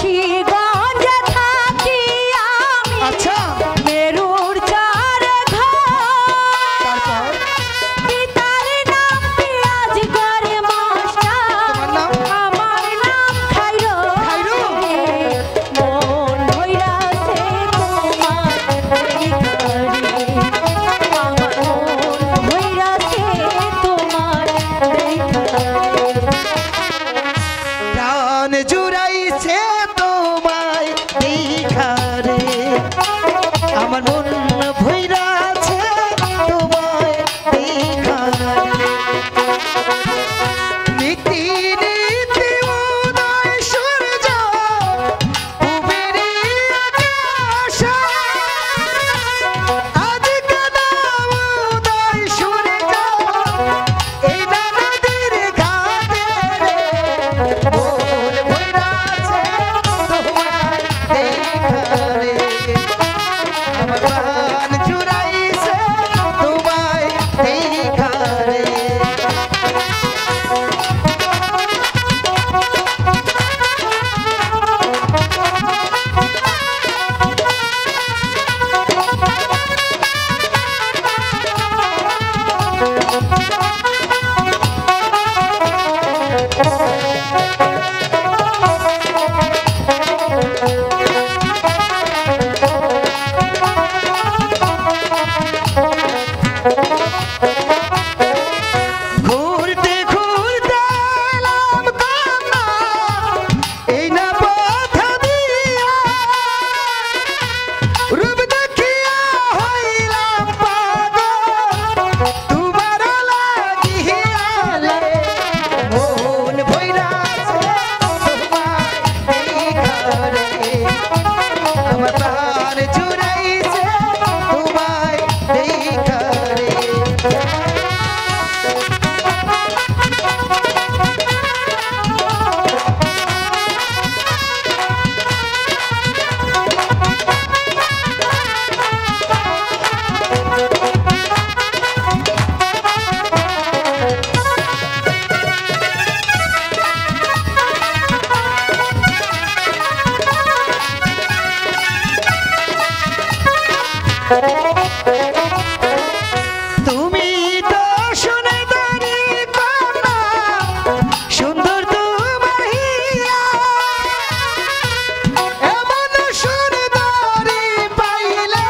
মুন্সিগঞ্জে থাকি আমি। আচ্ছা মেরুর চার ঘর। তারপর পিতার নাম পিয়াজ করে মাস্টার। তোমার নাম? আমার নাম খাইরো। খাইরো? মন ভইরাছে তোমার দেখারে। আমার মন ভইরাছে তোমার দেখারে। প্রাণ জুড়াইছে তোমায় দেখারে আমার মন ভইরাছে তোমায় দেখারে নীতি নীতি উদয় সূর্য পুবেরি আকাশ আজ কানা উদয় সূর্য এই নদীর ঘাটে মন ভইরাছে তোমায় দেখারে আমার প্রাণ জুড়াইছে তোমায় দেখারে ঘুরতে ঘুরতে এলাম কন্যা এই না পথ দিয়া রূপ দেখিয়া হইলাম পাগল তোমার লাগিয়ালে মন ভইরাছে তোমায় দেখারে আমার প্রাণ জুড়াইছে তোমায় দেখারে তুমি তো সুন্দরী কন্যা সুন্দর তোমাহিয়া এমন সুন্দরী পাইলে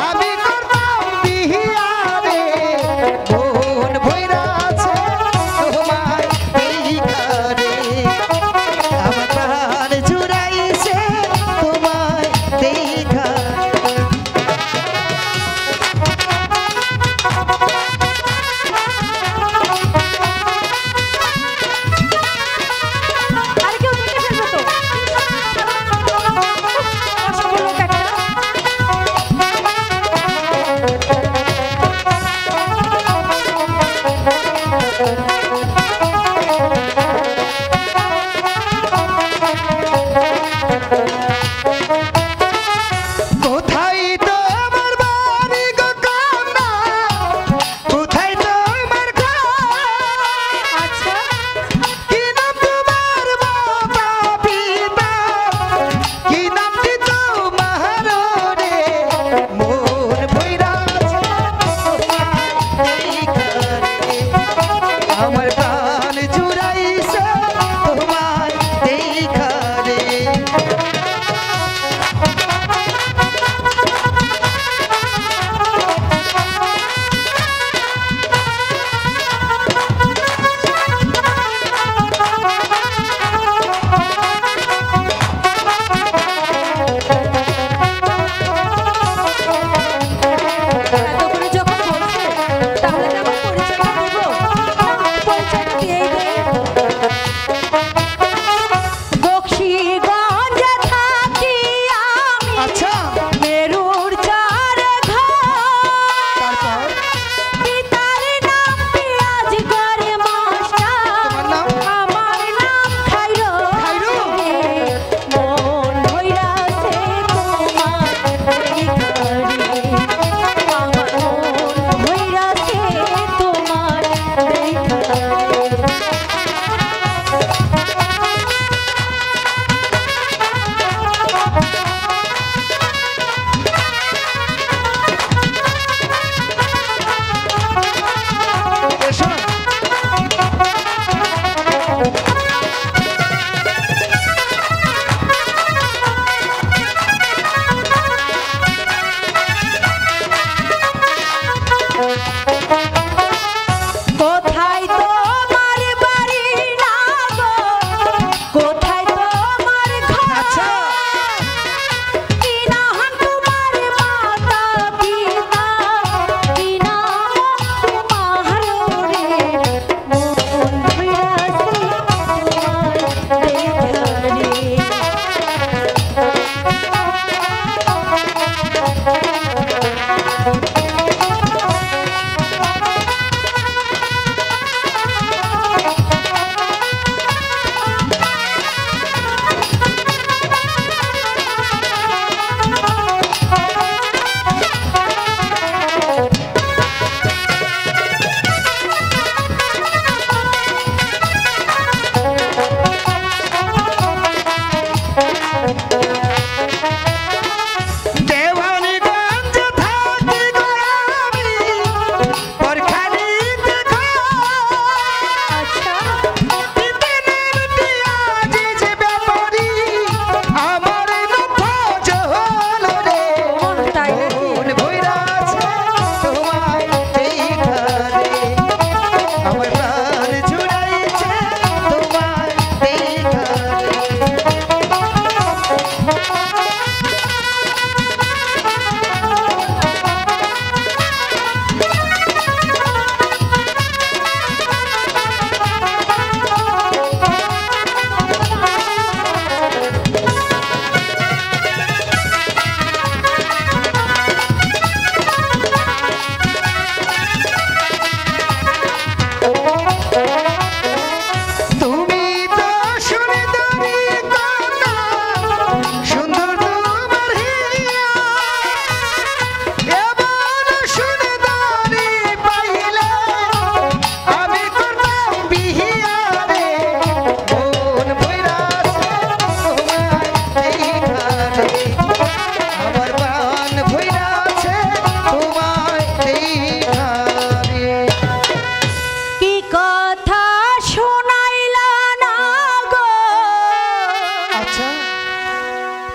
আমি করতাম বিহিয়া রে মন ভইরাছে তোমায় দেখারে আমার প্রাণ জুড়াইছে তোমায় দেখারে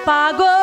পাগল